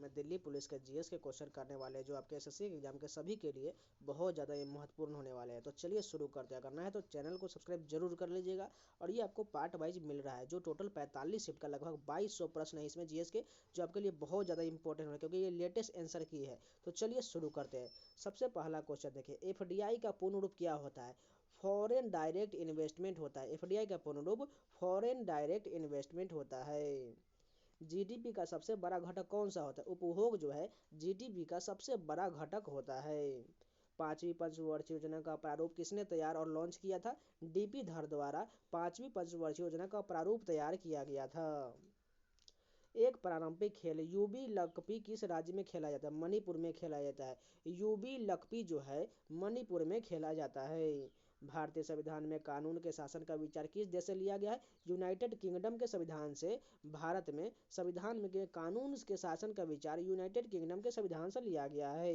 में दिल्ली पुलिस के जीएस के क्वेश्चन करने वाले हैं, जो आपके एसएससी एग्जाम के सभी के लिए बहुत ज़्यादा महत्वपूर्ण होने वाले हैं। तो चलिए शुरू करते हैं। करना है तो चैनल को सब्सक्राइब जरूर कर लीजिएगा। और ये आपको पार्ट वाइज मिल रहा है, जो टोटल 45 शिफ्ट का लगभग 2200 प्रश्न है इसमें जीएस के, जो आपके लिए बहुत ज़्यादा इंपॉर्टेंट है क्योंकि ये लेटेस्ट आंसर की है। तो चलिए शुरू करते हैं। सबसे पहला क्वेश्चन देखिए, एफडीआई का पूर्ण रूप क्या होता है? फॉरेन डायरेक्ट इन्वेस्टमेंट होता है। एफडीआई का पूर्ण रूप फॉरेन डायरेक्ट इन्वेस्टमेंट होता है। जीडीपी का सबसे बड़ा घटक कौन सा होता है? उपभोग जो है जीडीपी का सबसे बड़ा घटक होता है। पांचवी पंचवर्षीय योजना का प्रारूप किसने तैयार और लॉन्च किया था? डीपी धर द्वारा पांचवी पंचवर्षीय योजना का प्रारूप तैयार किया गया था। एक पारंपरिक खेल यूबी लकपी किस राज्य में खेला जाता है? मणिपुर में खेला जाता है। यूबी लकपी जो है मणिपुर में खेला जाता है। भारतीय संविधान में कानून के शासन का विचार किस देश से लिया गया है? यूनाइटेड किंगडम के संविधान से। भारत में संविधान में कानून के शासन का विचार यूनाइटेड किंगडम के संविधान से लिया गया है।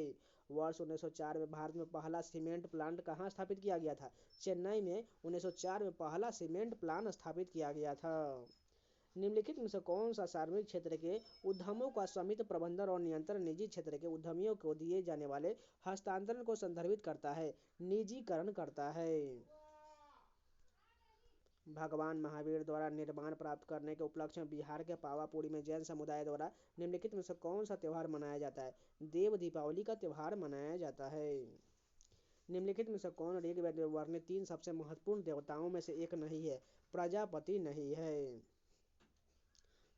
वर्ष 1904 में भारत में पहला सीमेंट प्लांट कहाँ स्थापित किया गया था? चेन्नई में 1904 में पहला सीमेंट प्लांट स्थापित किया गया था। निम्नलिखित में से कौन सा सार्वजनिक क्षेत्र के उद्यमों का समित प्रबंधन और नियंत्रण निजी क्षेत्र के उद्यमियों को दिए जाने वाले हस्तांतरण को संदर्भित करता है? निजीकरण करता है। भगवान महावीर द्वारा निर्वाण प्राप्त करने के उपलक्ष्य में बिहार के पावापुरी में जैन समुदाय द्वारा निम्नलिखित में से कौन सा त्योहार मनाया जाता है? देव दीपावली का त्योहार मनाया जाता है। निम्नलिखित में से कौन ऋग्वेद में वर्णित 3 सबसे महत्वपूर्ण देवताओं में से एक नहीं है? प्रजापति नहीं है।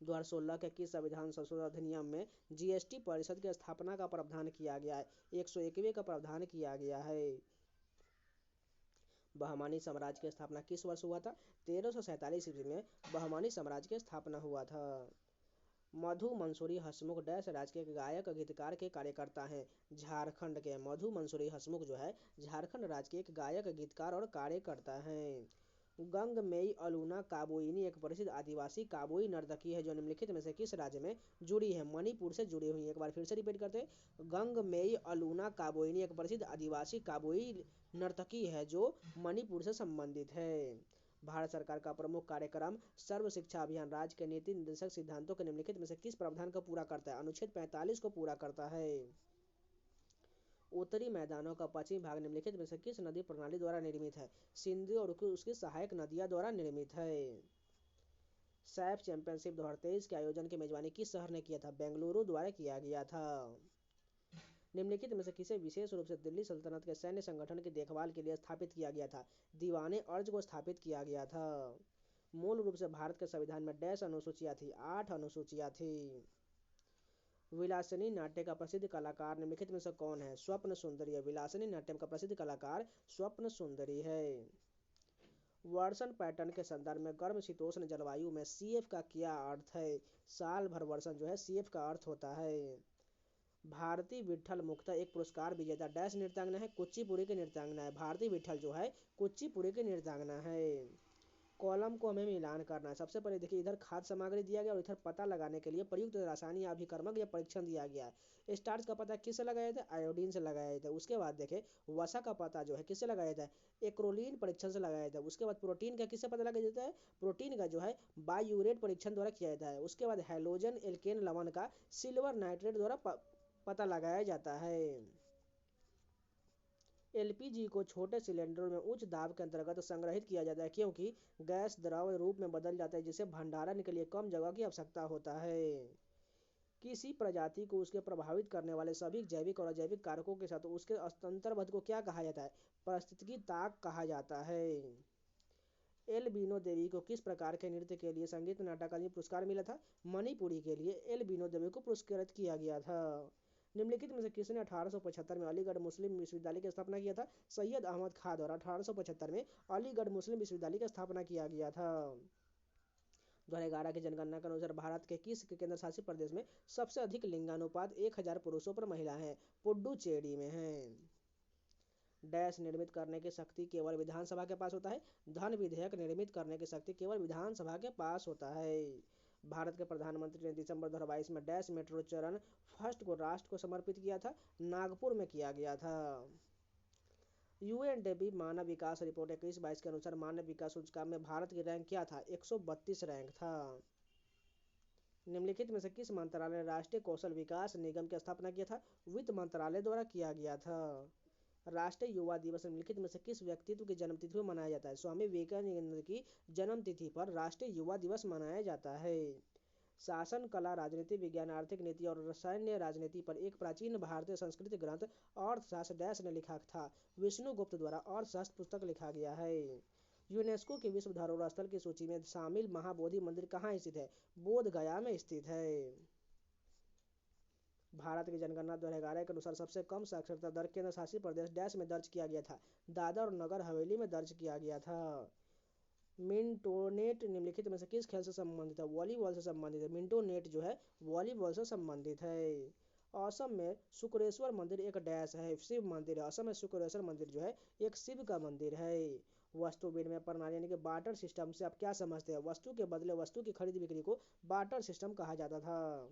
2016 के किस संविधान संशोधन अधिनियम में जीएसटी परिषद की स्थापना का प्रावधान किया गया है? 101वें का प्रावधान किया गया है। बहमानी साम्राज्य की स्थापना किस वर्ष हुआ था? 1347 ईस्वी में बहमानी साम्राज्य की स्थापना हुआ था। मधु मंसूरी हसमुख डैश राज्य के गायक गीतकार के कार्यकर्ता हैं? झारखंड के। मधु मंसूरी हसमुख जो है झारखंड राज्य के एक गायक गीतकार और कार्यकर्ता हैं। गंगमेई अलूना काबोइनी एक प्रसिद्ध आदिवासी काबोई नर्तकी है, जो निम्नलिखित में से किस राज्य में जुड़ी है? मणिपुर से जुड़ी हुई है। एक बार फिर से रिपीट करते हैं। गंगमेई अलूना काबोइनी एक प्रसिद्ध आदिवासी काबोई नर्तकी है, जो मणिपुर से संबंधित है। भारत सरकार का प्रमुख कार्यक्रम सर्व शिक्षा अभियान राज्य के नीति निर्देशक सिद्धांतों के निम्नलिखित में से किस प्रावधान को पूरा करता है? अनुच्छेद 45 को पूरा करता है। उत्तरी मैदानों का पश्चिमी भाग निम्नलिखित में से किस नदी प्रणाली द्वारा निर्मित है? सिंधु और उसकी सहायक नदियां द्वारा निर्मित है। सैफ चैंपियनशिप 2023 के आयोजन की मेजबानी किस शहर ने किया था? बेंगलुरु द्वारा किया गया था। निम्नलिखित में से किसे विशेष रूप से दिल्ली सल्तनत के सैन्य संगठन की देखभाल के लिए स्थापित किया गया था? दीवाने अर्ज को स्थापित किया गया था। मूल रूप से भारत के संविधान में डैश अनुसूचियां थी? 8 अनुसूचियां थी। विलासिनी नाट्य का प्रसिद्ध कलाकार निम्नलिखित में से कौन है? स्वप्न सुंदरी है। विलासिनी नाट्यम का प्रसिद्ध कलाकार स्वप्न सुंदरी है। वर्षण पैटर्न के संदर्भ में गर्म शीतोष्ण जलवायु में सीएफ का क्या अर्थ है? साल भर वर्षण जो है सीएफ का अर्थ होता है। भारती विट्ठल मुक्ता एक पुरस्कार विजेता डैश नृत्यांगना है? कुचिपुड़ी की नृत्यांगना है। भारती विट्ठल जो है कुचिपुड़ी की नृत्यांगना है। कॉलम को हमें मिलान करना है। सबसे पहले देखिए, इधर खाद्य सामग्री दिया गया और इधर पता लगाने के लिए प्रयुक्त रासायनिक अभिकर्मक या परीक्षण दिया गया है। स्टार्च का पता किससे लगाया जाता है? आयोडीन से लगाया जाता है। उसके बाद देखें, वसा का पता जो है किससे लगाया जाता है? एक्रोलीन परीक्षण से लगाया जाता है। उसके बाद प्रोटीन का किससे पता लगाया जाता है? प्रोटीन का जो है बायूरेट परीक्षण द्वारा किया जाता है। उसके बाद हैलोजन एल्केन लवण का सिल्वर नाइट्रेट द्वारा पता लगाया जाता है। एलपीजी को छोटे सिलेंडरों में उच्च दाब के अंतर्गत संग्रहित किया जाता है, क्योंकि गैस द्रव रूप में बदल जाता है, जिससे भंडारण के लिए कम जगह की आवश्यकता होता है। किसी प्रजाति को उसके प्रभावित करने वाले सभी जैविक और अजैविक कारकों के साथ उसके अंतर्भद को क्या कहा जाता है? पारिस्थितिकी ताक कहा जाता है। एल बीनो देवी को किस प्रकार के नृत्य के लिए संगीत नाटक अकादमी पुरस्कार मिला था? मणिपुरी के लिए एल बीनो देवी को पुरस्कृत किया गया था। निम्नलिखित में से किसने 1875 में अलीगढ़ मुस्लिम विश्वविद्यालय की स्थापना किया था? सैयद अहमद खां द्वारा 1875 में अलीगढ़ मुस्लिम विश्वविद्यालय की स्थापना किया गया था। 2011 की जनगणना के अनुसार भारत के किस केंद्र शासित प्रदेश में सबसे अधिक लिंगानुपात 1000 पुरुषों पर महिलाएं हैं? पुडुचेरी में है। डैश निर्मित करने की शक्ति केवल विधानसभा के पास होता है? धन विधेयक निर्मित करने की शक्ति केवल विधानसभा के पास होता है। भारत के प्रधानमंत्री ने दिसंबर 2022 में डैश मेट्रो चरण फर्स्ट को राष्ट्र को समर्पित किया था? नागपुर में किया गया था। यूएनडीपी मानव विकास रिपोर्ट 21-22 के अनुसार मानव विकास सूचकांक में भारत की रैंक क्या था? 132 रैंक था। निम्नलिखित में से किस मंत्रालय ने राष्ट्रीय कौशल विकास निगम की स्थापना किया था? वित्त मंत्रालय द्वारा किया गया था। राष्ट्रीय युवा दिवस निम्नलिखित में से किस व्यक्तित्व की जन्मतिथि पर मनाया जाता है? स्वामी विवेकानंद की जन्मतिथि पर राष्ट्रीय युवा दिवस मनाया जाता है। शासन कला, राजनीति विज्ञान, आर्थिक नीति और सैन्य राजनीति पर एक प्राचीन भारतीय संस्कृत ग्रंथ अर्थशास्त्र डैश ने लिखा था? विष्णुगुप्त द्वारा अर्थशास्त्र पुस्तक लिखा गया है। यूनेस्को की विश्व धरोहर स्थल की सूची में शामिल महाबोधि मंदिर कहाँ स्थित है? बोध गया में स्थित है। भारत की जनगणना 2011 के अनुसार सबसे कम साक्षरता दर केंद्र शासित प्रदेश डैश में दर्ज किया गया था? दादर और नगर हवेली में दर्ज किया गया था। मिंटोनेट निम्नलिखित में से किस खेल से संबंधित है? वॉलीबॉल से संबंधित है। मिंटोनेट जो है वॉलीबॉल से संबंधित है। असम में शुक्रेश्वर मंदिर एक डैश है, शिव मंदिर है। असम में शुक्रेश्वर मंदिर जो है एक शिव का मंदिर है। वस्तु विनिमय प्रणाली यानी कि बार्टर सिस्टम से आप क्या समझते हैं? वस्तु के बदले वस्तु की खरीद बिक्री को बार्टर सिस्टम कहा जाता था।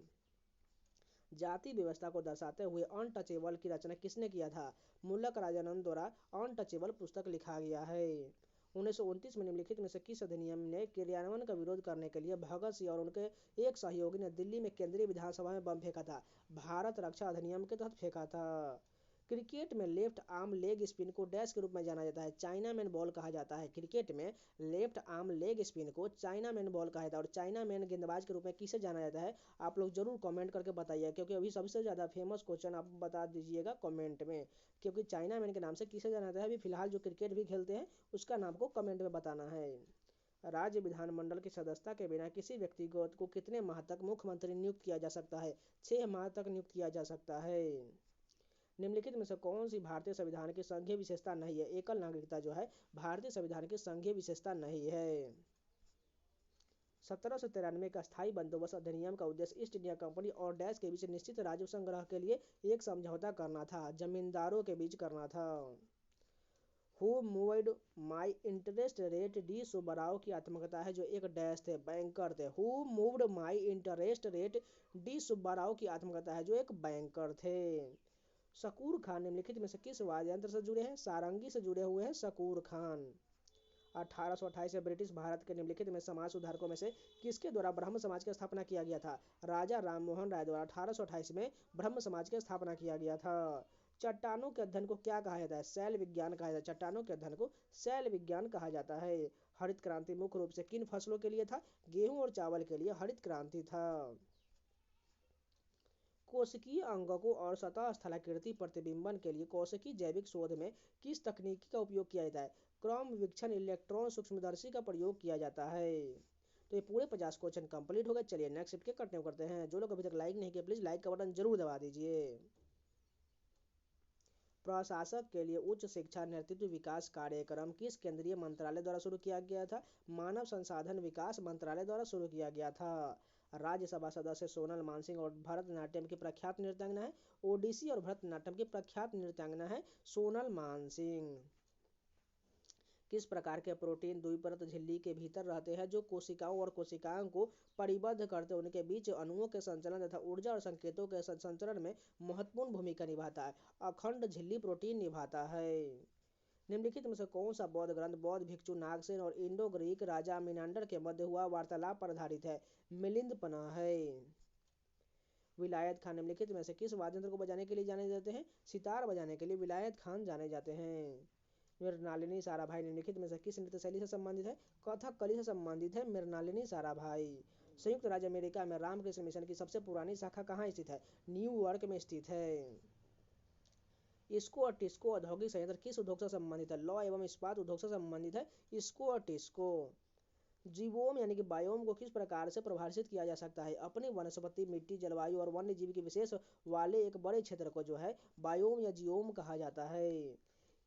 जाति व्यवस्था को दर्शाते हुए अनटचेबल की रचना किसने किया था? मुल्लक राजानंद द्वारा अनटचेबल पुस्तक लिखा गया है। 1929 में निम्नलिखित में से किस अधिनियम ने क्रियान्वयन का विरोध करने के लिए भगत सिंह और उनके एक सहयोगी ने दिल्ली में केंद्रीय विधानसभा में बम फेंका था? भारत रक्षा अधिनियम के तहत फेंका था। क्रिकेट में लेफ्ट आर्म लेग स्पिन को डैश के रूप में जाना जाता है? चाइना मैन बॉल कहा जाता है। क्रिकेट में लेफ्ट आर्म लेग स्पिन को चाइना मैन बॉल कहा जाता है। और चाइना मैन गेंदबाज के रूप में किसे जाना जाता है? आप लोग जरूर कमेंट करके बताइए, क्योंकि अभी सबसे ज़्यादा फेमस क्वेश्चन आप बता दीजिएगा कमेंट में, क्योंकि चाइना मैन के नाम से किसे जाना जाता है? अभी फिलहाल जो क्रिकेट भी खेलते हैं उसका नाम को कमेंट में बताना है। राज्य विधानमंडल की सदस्यता के बिना किसी व्यक्तिगत को कितने माह तक मुख्यमंत्री नियुक्त किया जा सकता है? 6 माह तक नियुक्त किया जा सकता है। निम्नलिखित में से कौन सी भारतीय संविधान की संघीय विशेषता नहीं है? एकल नागरिकता जो है भारतीय संविधान की संघीय विशेषता नहीं है। 1793 का स्थायी बंदोबस्त अधिनियम का उद्देश्य ईस्ट इंडिया कंपनी और डैश के बीच निश्चित राजस्व संग्रह के लिए एक समझौता करना था। जमींदारों के बीच करना था। Who moved my interest rate? D Subbarao की आत्मकथा है जो एक डैश थे, बैंकर थे। Who moved my interest rate? D Subbarao की आत्मकथा है जो एक बैंकर थे। शकूर खान निम्नलिखित में से किस वाद्य यंत्र से जुड़े हैं? सारंगी से जुड़े हुए हैं शकूर खान। 1828 में ब्रिटिश भारत के निम्नलिखित में समाज सुधारकों में से किसके द्वारा ब्रह्म समाज की स्थापना किया गया था? राजा राम मोहन राय द्वारा 1828 में ब्रह्म समाज की स्थापना किया गया था। चट्टानों के अध्ययन को क्या कहा जाता है? शैल विज्ञान कहा जाता है। चट्टानों के अध्ययन को शैल विज्ञान कहा जाता है। हरित क्रांति मुख्य रूप से किन फसलों के लिए था? गेहूं और चावल के लिए हरित क्रांति था। कोशिकीय अंगकों और सतह स्थलाकृति प्रतिबिंबन के लिए कोशिकीय जैविक शोध में किस तकनीक का उपयोग किया जाता है? क्रॉम विक्षण इलेक्ट्रॉन सूक्ष्मदर्शी का प्रयोग किया जाता है। तो ये पूरे 50 क्वेश्चन कंप्लीट हो गए। चलिए नेक्स्ट शिफ्ट के कंटिन्यू करते हैं। जो लोग अभी तक लाइक नहीं किए प्लीज लाइक का बटन जरूर दबा दीजिए। प्रशासक के लिए उच्च शिक्षा नेतृत्व विकास कार्यक्रम किस केंद्रीय मंत्रालय द्वारा शुरू किया गया था? मानव संसाधन विकास मंत्रालय द्वारा शुरू किया गया था। राज्यसभा सदस्य सोनल मानसिंह और भरतनाट्यम की प्रख्यात नृत्यांगना है? ओडिसी और भरतनाट्यम की प्रख्यात नृत्यांगना है सोनल मानसिंह। किस प्रकार के प्रोटीन द्विपरत झिल्ली के भीतर रहते हैं जो कोशिकाओं और कोशिकाओं को परिबद्ध करते हैं? उनके बीच अणुओं के संचलन तथा ऊर्जा और संकेतों के संचरण में महत्वपूर्ण भूमिका निभाता है? अखंड झिल्ली प्रोटीन निभाता है। निम्नलिखित में से कौन सा बौद्ध ग्रंथ बौद्ध भिक्षु नागसेन और इंडो ग्रीक राजा मिनांडर के मध्य हुआ वार्तालाप पर आधारित है? मिलिंद है। विलायत खान निम्नलिखित में से किस वाद्य यंत्र को बजाने के लिए जाने जाते हैं? सितार बजाने के लिए विलायत खान जाने जाते हैं। मृणालिनी साराभाई निम्नलिखित में से किस नृत्य शैली से संबंधित है? कथकली से संबंधित है मृणालिनी साराभाई। संयुक्त राज्य अमेरिका में रामकृष्ण मिशन की सबसे पुरानी शाखा कहाँ स्थित है? न्यूयॉर्क में स्थित है। इसको और टिस्को औद्योगिक संयंत्र किस उद्योग से संबंधित है? लौह एवं इस्पात उद्योग से संबंधित है इसको और टिस्को। जीवोम यानी कि बायोम को किस प्रकार से परिभाषित किया जा सकता है? अपनी वनस्पति, मिट्टी, जलवायु और वन्य जीव की विशेष वाले एक बड़े क्षेत्र को जो है बायोम या जियोम कहा जाता है।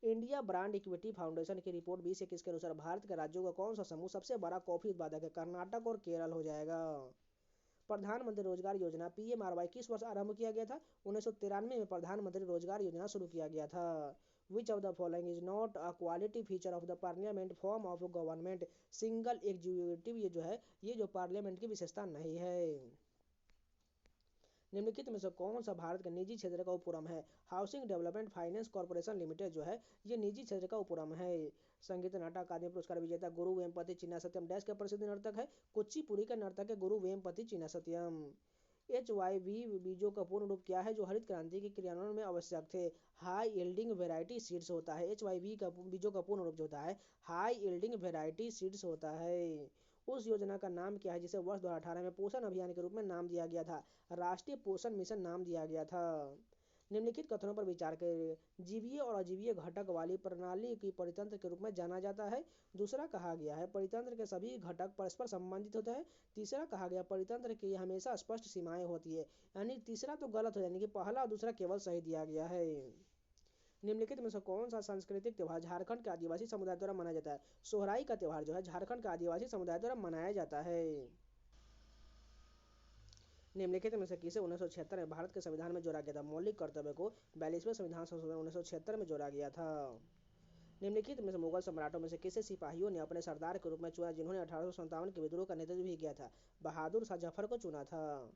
इंडिया ब्रांड इक्विटी फाउंडेशन की रिपोर्ट 2021 के अनुसार भारत के राज्यों का कौन सा समूह सबसे बड़ा कॉफी उत्पादक है? कर्नाटक और केरल हो जाएगा। प्रधानमंत्री रोजगार योजना PMRY किस वर्ष आरंभ किया गया था? 1993 में प्रधानमंत्री रोजगार योजना शुरू किया गया था। Which of the following is not a quality feature of the parliament form of government? Single executive ये जो है ये जो पार्लियामेंट की विशेषता नहीं है। निम्नलिखित में से कौन सा भारत के निजी क्षेत्र का उपक्रम है? Housing development finance corporation limited जो है ये निजी क्षेत्र का उपक्रम है। संगीत नाटक अकादमी पुरस्कार विजेता गुरु वेम्पति चिन्ना सत्यम डैश के प्रसिद्ध नर्तक है? कुचिपुड़ी का नर्तक है गुरु वेम्पति चिन्ना सत्यम। HYV बीजों का पूर्ण रूप क्या है जो हरित क्रांति के क्रियान्वयन में आवश्यक थे? हाई यील्डिंग वेराइटी सीड्स होता है। HYV का बीजों का पूर्ण रूप जो होता है हाई यील्डिंग वेराइटी सीड्स होता है। उस योजना का नाम क्या है जिसे वर्ष 2018 में पोषण अभियान के रूप में नाम दिया गया था? राष्ट्रीय पोषण मिशन नाम दिया गया था। निम्नलिखित कथनों पर विचार करें। जीवीय और अजीवीय घटक वाली प्रणाली की परितंत्र के रूप में जाना जाता है। दूसरा कहा गया है परितंत्र के सभी घटक परस्पर संबंधित होते हैं। तीसरा कहा गया परितंत्र की हमेशा स्पष्ट सीमाएं होती है। यानी तीसरा तो गलत हो, यानी कि पहला और दूसरा केवल सही दिया गया है। निम्नलिखित में से कौन सा सांस्कृतिक त्योहार झारखंड के आदिवासी समुदाय द्वारा मनाया जाता है? सोहराई का त्योहार जो है झारखंड के आदिवासी समुदाय द्वारा मनाया जाता है। निम्नलिखित में से किसे 1976 में भारत के संविधान में जोड़ा गया था? मौलिक कर्तव्य को 42वें संविधान संशोधन 1976 में जोड़ा गया था। निम्नलिखित में से मुगल सम्राटों में से किसे सिपाहियों ने अपने सरदार के रूप में चुना जिन्होंने 1857 के विद्रोह का नेतृत्व भी किया था? बहादुर शाह जफर को चुना था।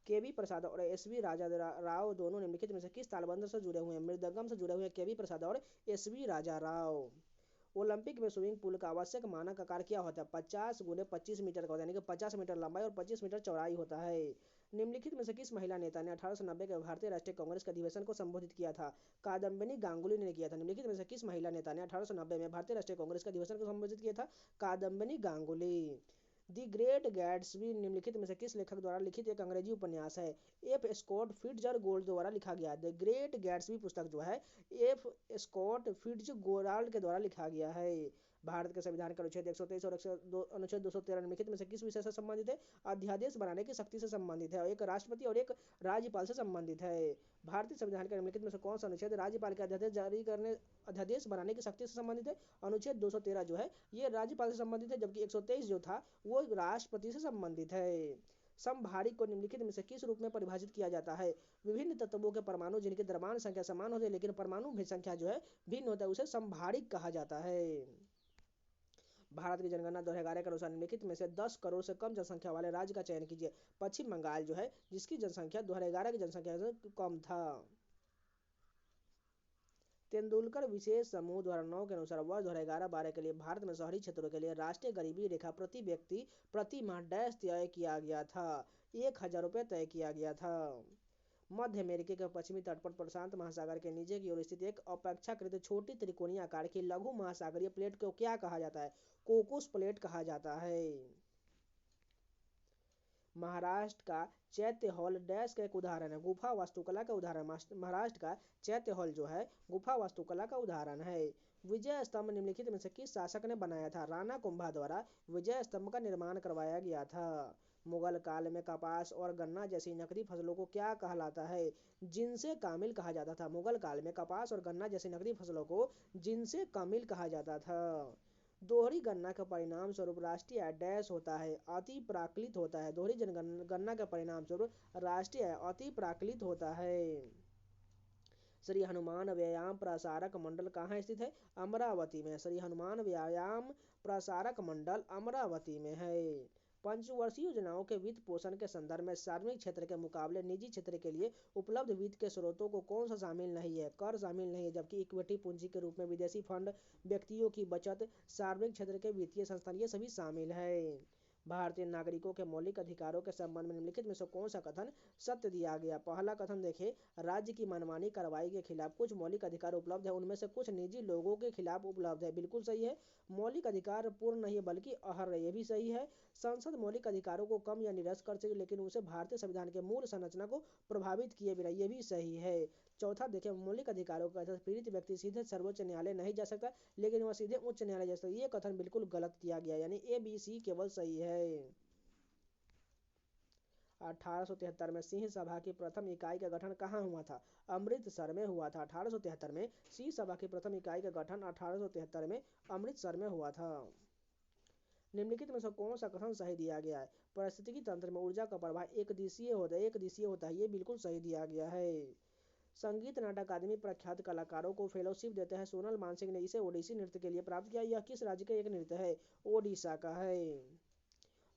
केवी प्रसाद और एसवी राजा राव दोनों निम्नलिखित में से किस तालबंध से जुड़े हुए हैं? मृदंगम से जुड़े हुए हैं केवी प्रसाद और एसवी राजा राव। ओलंपिक में स्विमिंग पूल का आवश्यक मानक आकार क्या होता है? 50 × 25 मीटर का होता है, यानी कि 50 मीटर लंबाई और 25 मीटर चौड़ाई होता है। निम्नलिखित में से किस महिला नेता ने 1890 के भारतीय राष्ट्रीय कांग्रेस के अधिवेशन को संबोधित किया था? कादम्बिनी गांगुली ने किया था। निम्नलिखित में से किस महिला नेता ने 1890 में भारतीय राष्ट्रीय कांग्रेस के अधिवेशन को संबोधित किया था? Kadambini Ganguly. The great Gatsby निम्नलिखित में से किस लेखक द्वारा लिखित एक अंग्रेजी उपन्यास है? F स्कॉट फिट्जगोल्ड द्वारा लिखा गया। द ग्रेट गैट्सबी पुस्तक जो है F स्कॉट फिट्जगोल्ड के द्वारा लिखा गया है। भारत के संविधान के अनुच्छेद 123 और अनुच्छेद 213 निम्नलिखित में से किस विषय से संबंधित है? अध्यादेश बनाने की शक्ति से संबंधित है और एक राष्ट्रपति और एक राज्यपाल से संबंधित है। भारतीय संविधान के निम्नलिखित में से कौन सा अनुच्छेद राज्यपाल के अध्यादेश बनाने की शक्ति से संबंधित है? अनुच्छेद 213 जो है ये राज्यपाल से संबंधित है, जबकि 123 जो था वो राष्ट्रपति से संबंधित है। समभारिक को निम्नलिखित में से किस रूप में परिभाषित किया जाता है? विभिन्न तत्वों के परमाणु जिनकी द्रव्यमान संख्या समान होती है लेकिन परमाणु संख्या जो है भिन्न होता है उसे समभारिक कहा जाता है। भारत की जनगणना 2011 के अनुसार निम्नलिखित में से 10 करोड़ से कम जनसंख्या वाले राज्य का चयन कीजिए। पश्चिम बंगाल जो है जिसकी जनसंख्या 2011 की जनसंख्या से कम था। तेंदुलकर विशेष समूह 2009 के अनुसार वर्ष 2011-12 के लिए भारत में शहरी क्षेत्रों के लिए राष्ट्रीय गरीबी रेखा प्रति व्यक्ति प्रति माह डैश तय किया गया था। 1000 रुपये तय किया गया था। मध्य अमेरिका के पश्चिमी तट पर प्रशांत महासागर के नीचे की ओर स्थित एक अपेक्षाकृत छोटी त्रिकोणीय आकार की लघु महासागरीय प्लेट को क्या कहा जाता है? कोकोस प्लेट कहा जाता है। महाराष्ट्र का चैत्य हॉल डैश का एक उदाहरण है? गुफा वास्तुकला का उदाहरण। महाराष्ट्र का चैत्य हॉल जो है गुफा वास्तुकला का उदाहरण है। विजय स्तंभ निम्नलिखित में से किस शासक ने बनाया था? राणा कुंभा द्वारा विजय स्तंभ का निर्माण करवाया गया था। मुगल काल में कपास और गन्ना जैसी नकदी फसलों को क्या कहलाता है? जिनसे कामिल कहा जाता था। मुगल काल में कपास और गन्ना जैसी नकदी फसलों को जिनसे कामिल कहा जाता था। दोहरी गणना का परिणाम स्वरूप राष्ट्रीय आय डैश होता है? अति प्राकृत होता है। दोहरी गणना का परिणाम स्वरूप राष्ट्रीय आय अति प्राकृत होता है। श्री हनुमान व्यायाम प्रसारक मंडल कहाँ स्थित है? अमरावती में। श्री हनुमान व्यायाम प्रसारक मंडल अमरावती में है। पंचवर्षीय योजनाओं के वित्त पोषण के संदर्भ में सार्वजनिक क्षेत्र के मुकाबले निजी क्षेत्र के लिए उपलब्ध वित्त के स्रोतों को कौन सा शामिल नहीं है? कर शामिल नहीं है, जबकि इक्विटी पूंजी के रूप में विदेशी फंड, व्यक्तियों की बचत, सार्वजनिक क्षेत्र के वित्तीय संस्थान ये सभी शामिल है। भारतीय नागरिकों के मौलिक अधिकारों के संबंध में निम्नलिखित में से कौन सा कथन सत्य दिया गया? पहला कथन देखें, राज्य की मनमानी कार्रवाई के खिलाफ कुछ मौलिक अधिकार उपलब्ध है, उनमें से कुछ निजी लोगों के खिलाफ उपलब्ध है। बिल्कुल सही है। मौलिक अधिकार पूर्ण नहीं है बल्कि अहर्य, ये भी सही है। संसद मौलिक अधिकारों को कम या निरस्त कर सके लेकिन उसे भारतीय संविधान के मूल संरचना को प्रभावित किए बिना, ये भी सही है। चौथा देखें, मौलिक अधिकारों का पीड़ित व्यक्ति सीधे सर्वोच्च न्यायालय नहीं जा सकता लेकिन वह सीधे उच्च न्यायालय जा सकता है। ये कथन बिल्कुल गलत किया गया, यानी ABC केवल सही है। 1873 में सिंह सभा की प्रथम इकाई का गठन कहाँ हुआ था? अमृतसर में हुआ था। 1873 में सिंह सभा की प्रथम इकाई का गठन 1873 में अमृतसर में हुआ था। निम्नलिखित में से कौन सा कथन सही दिया गया है? पारिस्थितिकी तंत्र में ऊर्जा का प्रवाह एक दिशीय होता है, ये बिल्कुल सही दिया गया है। संगीत नाटक अकादमी प्रख्यात कलाकारों को फेलोशिप देते हैं। सोनल मानसिंह ने इसे ओडिसी नृत्य के लिए प्राप्त किया। यह किस राज्य का एक नृत्य है? ओडिशा का है।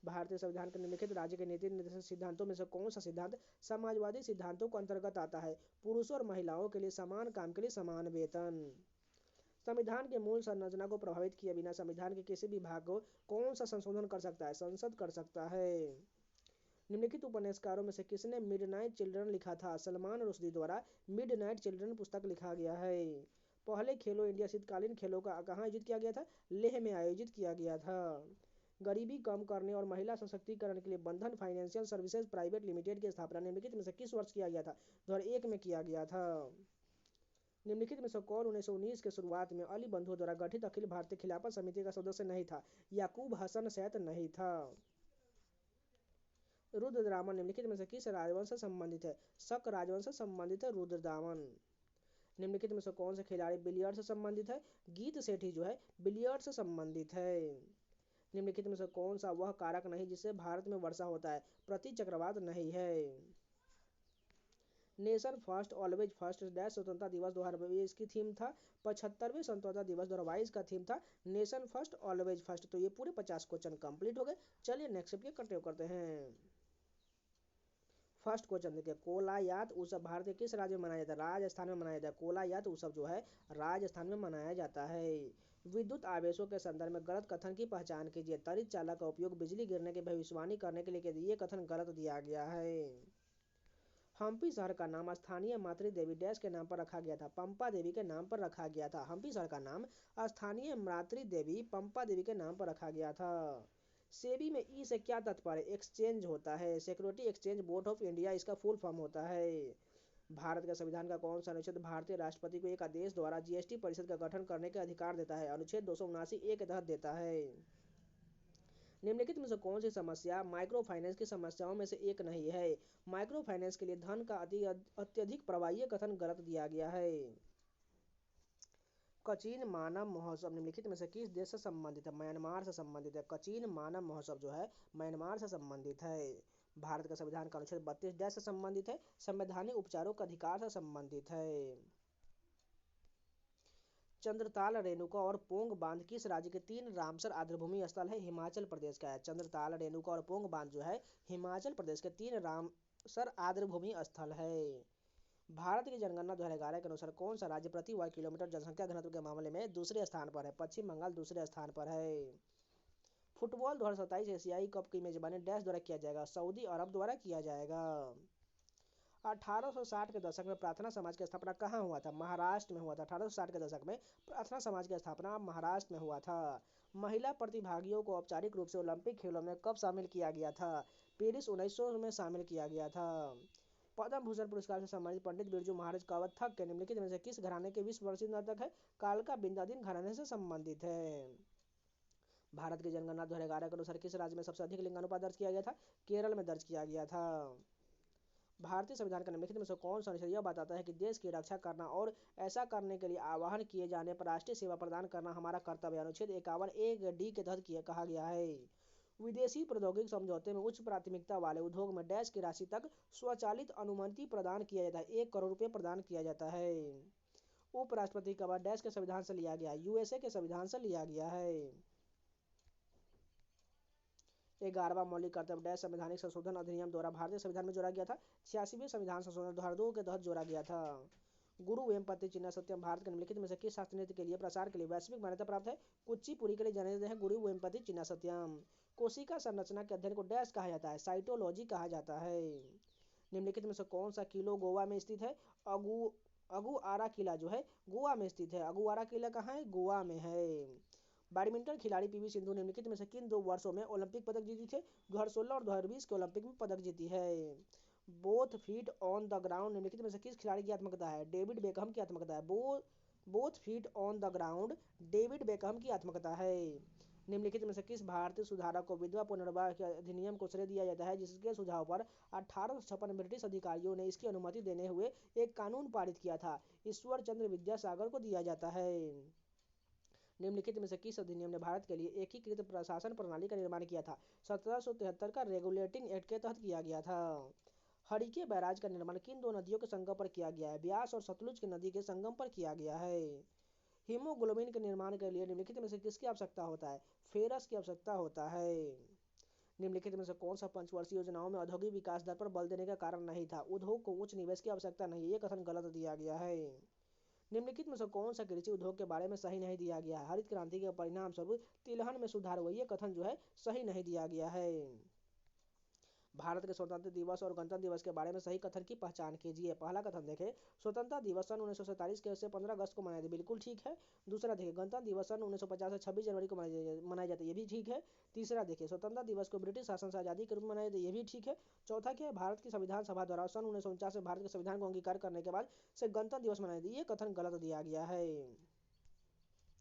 भारतीय संविधान के निम्नलिखित राज्य के नीति निर्देशक सिद्धांतों में से कौन सा सिद्धांत समाजवादी सिद्धांतों को अंतर्गत आता है? पुरुषों और महिलाओं के लिए समान काम के लिए समान वेतन। संविधान के मूल संरचना को प्रभावित किए बिना संविधान के किसी भी भाग को कौन सा संशोधन कर सकता है? संसद कर सकता है। निम्नलिखित उपन्यासकारों में से किसने मिडनाइट चिल्ड्रन लिखा था? सलमान रुश्दी द्वारा मिडनाइट चिल्ड्रन पुस्तक लिखा गया है। पहले खेलो इंडिया शीतकालीन खेलों का कहाँ आयोजित किया गया था? लेह में आयोजित किया गया था। गरीबी कम करने और महिला सशक्तिकरण के लिए बंधन फाइनेंशियल सर्विसेज प्राइवेट लिमिटेड की स्थापना निम्नलिखित में से किस वर्ष किया गया था? 2001 में किया गया था। निम्नलिखित में से कौन 1919 के शुरुआत में अली बंधुओं द्वारा गठित अखिल भारतीय खिलाफत समिति का सदस्य नहीं था? याकूब हसन सैयद नहीं था। रुद्रदामन निम्नलिखित में से किस राजवंश से संबंधित है? शक राजवंश से संबंधित है रुद्रदामन। निम्नलिखित में से कौन से खिलाड़ी बिलियर्ड से संबंधित है? गीत सेठी जो है बिलियर्ड से संबंधित है। निम्नलिखित में से कौन सा वह कारक नहीं जिससे भारत में वर्षा होता है? प्रति चक्रवात नहीं है। Nation first always first dash स्वतंत्रता दिवस 2022 की थीम था। 75वें स्वतंत्रता दिवस 2022 का थीम था नेशन फर्स्ट ऑलवेज फर्स्ट। तो ये पूरे 50 क्वेश्चन कंप्लीट हो गए। चलिए नेक्स्ट के कंटिन्यू करते हैं। फर्स्ट क्वेश्चन देखिए, कोलायात उत्सव भारत के किस राज्य में मनाया जाता है? राजस्थान में मनाया जाता है। कोलायात उत्सव जो है राजस्थान में मनाया जाता है। विद्युत आवेशों के संदर्भ में गलत कथन की पहचान कीजिए। त्वरित चालक का उपयोग बिजली गिरने की भविष्यवाणी करने के लिए किया। ये कथन गलत दिया गया है। हम्पी शहर का नाम स्थानीय मातृ देवी डैश के नाम पर रखा गया था। पंपा देवी के नाम पर रखा गया था। हम्पी शहर का नाम स्थानीय मातृ देवी पंपा देवी के नाम पर रखा गया था। सेबी में ई से क्या तात्पर्य? एक्सचेंज होता है। Security exchange board of India इसका फुल फॉर्म होता है। भारत के संविधान का कौन सा अनुच्छेद भारतीय राष्ट्रपति को एक आदेश द्वारा जीएसटी परिषद का गठन करने का अधिकार देता है? अनुच्छेद 279 ए के तहत देता है। निम्नलिखित में से कौन सी समस्या माइक्रो फाइनेंस की समस्याओं में से एक नहीं है? माइक्रो फाइनेंस के लिए धन का अत्यधिक प्रवाह, ये कथन गलत दिया गया है। कचिन मानव महोत्सव निम्नलिखित में से किस देश से संबंधित है? म्यांमार से संबंधित है। कचिन मानव महोत्सव जो है म्यांमार से संबंधित है। भारत का संविधान का अनुच्छेद 32 डैश से संबंधित है। संवैधानिक उपचारों का अधिकार से संबंधित है। चंद्रताल रेणुका और पोंग बांध किस राज्य के 3 रामसर आर्द्रभूमि स्थल है? हिमाचल प्रदेश का है। चंद्रताल रेणुका और पोंग बांध जो है हिमाचल प्रदेश के 3 रामसर आर्द्रभूमि स्थल है। भारत की जनगणना 2011 के अनुसार कौन सा राज्य प्रति वर्ग किलोमीटर जनसंख्या घनत्व के मामले में दूसरे स्थान पर है? पश्चिम बंगाल दूसरे स्थान पर है। फुटबॉल 2027 एशियाई कप की मेजबानी डैश द्वारा किया जाएगा? सऊदी अरब द्वारा किया जाएगा। 1860 के दशक में प्रार्थना समाज की स्थापना कहाँ हुआ था? महाराष्ट्र में हुआ था। 1860 के दशक में प्रार्थना समाज की स्थापना महाराष्ट्र में हुआ था। महिला प्रतिभागियों को औपचारिक रूप से ओलंपिक खेलों में कब शामिल किया गया था? पेरिस 1900 में शामिल किया गया था। पद्म भूषण पुरस्कार से सम्मानित पंडित बिरजू महाराज कथक के निम्नलिखित में से किस घराने के विश्व प्रसिद्ध नर्तक है? कालका बिंदादिन घराने से संबंधित है। भारत की जनगणना 2011 के अनुसार किस राज्य में सबसे अधिक लिंगानुपात दर्ज किया गया था? केरल में दर्ज किया गया था। भारतीय संविधान के निम्नलिखित में से कौन सा अनुच्छेद यह बताता है कि देश की रक्षा करना और ऐसा करने के लिए आह्वान किए जाने पर राष्ट्रीय सेवा प्रदान करना हमारा कर्तव्य है? अनुच्छेद 51(1)(d) के तहत कहा गया है। विदेशी प्रौद्योगिकी समझौते में उच्च प्राथमिकता वाले उद्योग में डैश की राशि तक स्वचालित अनुमति प्रदान किया जाता है? 1 करोड़ रुपये प्रदान किया जाता है। उपराष्ट्रपति का पद डैश के संविधान से लिया गया? यूएसए के संविधान से लिया गया है। 11वां मौलिक कर्तव्य डैश संवैधानिक संशोधन अधिनियम द्वारा भारतीय संविधान में जोड़ा गया था? 86वें संविधान संशोधन 2002 के तहत जोड़ा गया था। गुरु वेम्पति चिन्ना सत्यम भारत के निम्नलिखित में से किस शास्त्रीय नृत्य के लिए प्रसार के लिए वैश्विक मान्यता प्राप्त है? कुचिपुड़ी के लिए जाने जाते हैं गुरु वेम्पति चिन्ना सत्यम। कोशिका संरचना के अध्ययन को डैश कहा जाता है? साइटोलॉजी कहा जाता है। निम्नलिखित में से कौन सा किलो गोवा में स्थित है? अगुआरा किला जो है गोवा में स्थित है। अगुआरा किला कहाँ है? गोवा में है। बैडमिंटन खिलाड़ी पीवी सिंधु निम्नलिखित में से किन 2 वर्षों में ओलंपिक पदक जीती थे? 2016 और 2020 के ओलंपिक में पदक जीती है। Both feet on the ground निम्नलिखित में से किस खिलाड़ी की आत्मकथा है? डेविड बेकहम की आत्मकथा है। Both feet on the ground David Beckham की आत्मकथा है। निम्नलिखित में से किस भारतीय सुधारक को विधवा पुनर्विवाह के अधिनियम को श्रेय दिया जाता है जिसके सुझाव पर 1856 ब्रिटिश अधिकारियों ने इसकी अनुमति देने हुए एक कानून पारित किया था? ईश्वर चंद्र विद्यासागर को दिया जाता है। निम्नलिखित में से किस अधिनियम ने भारत के लिए एकीकृत प्रशासन प्रणाली का निर्माण किया था? 1773 का रेगुलेटिंग एक्ट के तहत किया गया था। हरिके बैराज का निर्माण किन 2 नदियों के संगम पर किया गया है? ब्यास और सतलुज की नदी के संगम पर किया गया है। हीमोग्लोबिन के निर्माण के लिए निम्नलिखित में से किसकी आवश्यकता होता है? फेरस की आवश्यकता होता है। निम्नलिखित में से कौन सा पंचवर्षीय योजनाओं में औद्योगिक विकास दर पर बल देने का कारण नहीं था? उद्योग को उच्च निवेश की आवश्यकता नहीं है, ये कथन गलत दिया गया है। निम्नलिखित में से कौन सा कृषि उद्योग के बारे में सही नहीं दिया गया है? हरित क्रांति के परिणाम स्वरूप तिलहन में सुधार हुआ, ये कथन जो है सही नहीं दिया गया है। भारत के स्वतंत्रता दिवस और गणतंत्र दिवस के बारे में सही कथन की पहचान कीजिए। पहला कथन देखें, स्वतंत्रता दिवस सन 1947 के से 15 अगस्त को मनाया जाता है, बिल्कुल ठीक है। दूसरा देखिए, गणतंत्र दिवस सन 1950 से 26 जनवरी को मनाया जाता है, ये भी ठीक है। तीसरा देखिए, स्वतंत्रता दिवस को ब्रिटिश शासन से आज़ादी के रूप में मनाया जाता है, ये भी ठीक है। चौथा क्या है, भारत की संविधान सभा द्वारा सन 1949 में भारत के संविधान को अंगीकार करने के बाद से गणतंत्र दिवस मनाया जाता है, ये कथन गलत दिया गया है,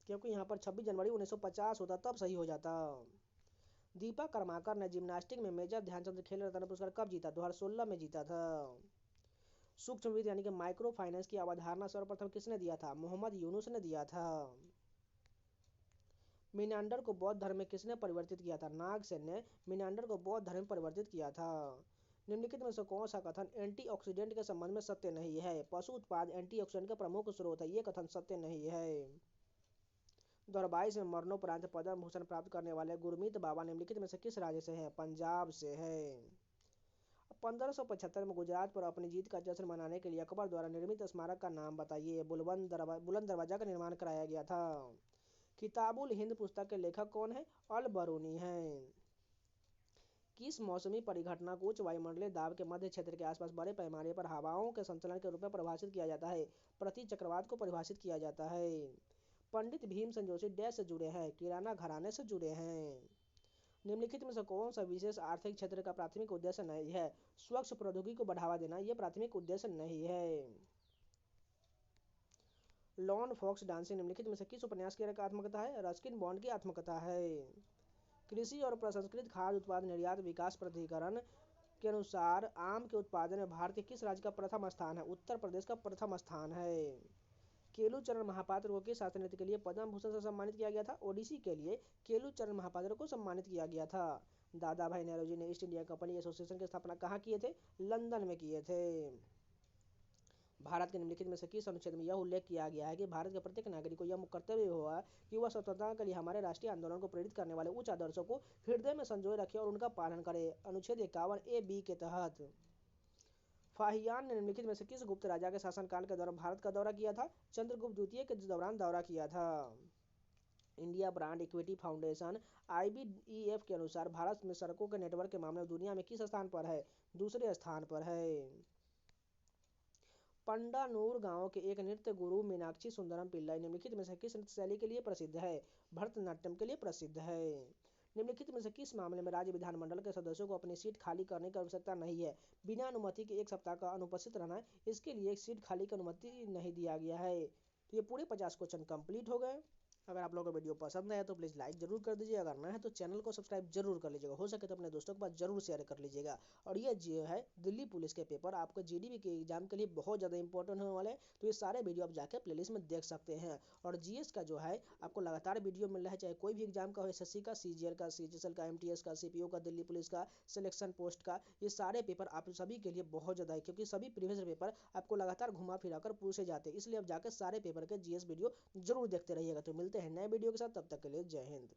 क्योंकि यहाँ पर 26 जनवरी 1950 होता तब सही हो जाता। दीपक कर्माकर ने जिम्नास्टिक में मेजर ध्यानचंद खेल रत्न पुरस्कार कब जीता? 2016 में जीता था। सूक्ष्म वित्त यानी कि माइक्रो फाइनेंस की अवधारणा सर्वप्रथम किसने दिया था? मोहम्मद यूनुस ने दिया था। मिनांडर को बौद्ध धर्म में किसने परिवर्तित किया था? नागसेन ने मिनांडर को बौद्ध धर्म में परिवर्तित किया था। निम्नलिखित में से कौन सा कथन एंटीऑक्सीडेंट के संबंध में सत्य नहीं है? पशु उत्पाद एंटीऑक्सीडेंट का प्रमुख स्रोत है, ये कथन सत्य नहीं है। 2022 में मरणोपरांत पद्म भूषण प्राप्त करने वाले गुरमीत बाबा निम्नलिखित में से किस राज्य से हैं? पंजाब से है। 1575 में गुजरात पर अपनी जीत का जश्न मनाने के लिए अकबर द्वारा निर्मित स्मारक का नाम बताइए। बुलंद दरवाजा का निर्माण कराया गया था। किताबुल हिंद पुस्तक के लेखक कौन है? अल बरूनी हैं। किस मौसमी परिघटना को उच्च वायुमंडलीय दाब के मध्य क्षेत्र के आसपास बड़े पैमाने पर हवाओं के संचलन के रूप में परिभाषित किया जाता है? प्रति चक्रवात को परिभाषित किया जाता है। पंडित भीमसेन जोशी डैश से जुड़े हैं? किराना घराने से जुड़े हैं। निम्नलिखित में से कौन सा विशेष आर्थिक क्षेत्र का प्राथमिक उद्देश्य नहीं है? स्वच्छ प्रौद्योगिकी को बढ़ावा देना, यह प्राथमिक उद्देश्य नहीं है। लॉन फॉक्स डांसिंग निम्नलिखित में से किस उपन्यास की आत्मकथा है? रस्किन बॉन्ड की आत्मकथा है। कृषि और प्रसंस्कृत खाद्य उत्पाद निर्यात विकास प्राधिकरण के अनुसार आम के उत्पादन में भारत के किस राज्य का प्रथम स्थान है? उत्तर प्रदेश का प्रथम स्थान है। केलुचरण महापात्र को किस शास्त्र के लिए पद्म भूषण से सम्मानित किया गया था? ओडिसी के लिए केलुचरण महापात्र को सम्मानित किया गया था। दादा भाई नौरोजी ने ईस्ट इंडिया कंपनी एसोसिएशन की स्थापना कहाँ किए थे? लंदन में किए थे। भारत के निम्नलिखित में से किस अनुच्छेद में यह उल्लेख किया गया है कि भारत के प्रत्येक नागरिक को यह कर्तव्य हुआ कि वह स्वतंत्रता के लिए हमारे राष्ट्रीय आंदोलन को प्रेरित करने वाले उच्च आदर्शों को हृदय में संजोए रखे और उनका पालन करे? अनुच्छेद 51A(b) के तहत। फाहियान ने निम्नलिखित में से किस गुप्त राजा के शासनकाल के दौरान भारत का दौरा किया था? चंद्रगुप्त द्वितीय के दौरान दौरा किया था। India brand equity foundation IBEF के अनुसार भारत में सड़कों के नेटवर्क के मामले में दुनिया में किस स्थान पर है? दूसरे स्थान पर है। पंडानूर गांव के एक नृत्य गुरु मीनाक्षी सुंदरम पिल्लाई निम्नलिखित में से किस नृत्य शैली के लिए प्रसिद्ध है? भरतनाट्यम के लिए प्रसिद्ध है। निम्नलिखित में से किस मामले में राज्य विधानमंडल के सदस्यों को अपनी सीट खाली करने की आवश्यकता नहीं है? बिना अनुमति के 1 सप्ताह का अनुपस्थित रहना, इसके लिए एक सीट खाली की अनुमति नहीं दिया गया है। तो ये पूरे 50 क्वेश्चन कंप्लीट हो गए। अगर आप लोगों को वीडियो पसंद आया तो प्लीज़ लाइक जरूर कर दीजिए, अगर ना है तो चैनल को सब्सक्राइब जरूर कर लीजिएगा, हो सके तो अपने दोस्तों के पास जरूर शेयर कर लीजिएगा। और ये जो है दिल्ली पुलिस के पेपर आपको GDP के एग्जाम के लिए बहुत ज़्यादा इंपॉर्टेंट होने वाले हैं, तो ये सारे वीडियो आप जाकर प्लेलिस्ट में देख सकते हैं। और GS का जो है आपको लगातार वीडियो मिल रहा है, चाहे कोई भी एग्जाम का हो, SSC का, CGL का, CGL का, MTS का, CPO का, दिल्ली पुलिस का, सिलेक्शन पोस्ट का, ये सारे पेपर आप सभी के लिए बहुत ज़्यादा है, क्योंकि सभी प्रीवियस पेपर आपको लगातार घुमा फिरा कर पूछे जाते हैं, इसलिए आप जाकर सारे पेपर के GS वीडियो जरूर देखते रहिएगा। तो मिलते हैं नए वीडियो के साथ, तब तक के लिए जय हिंद।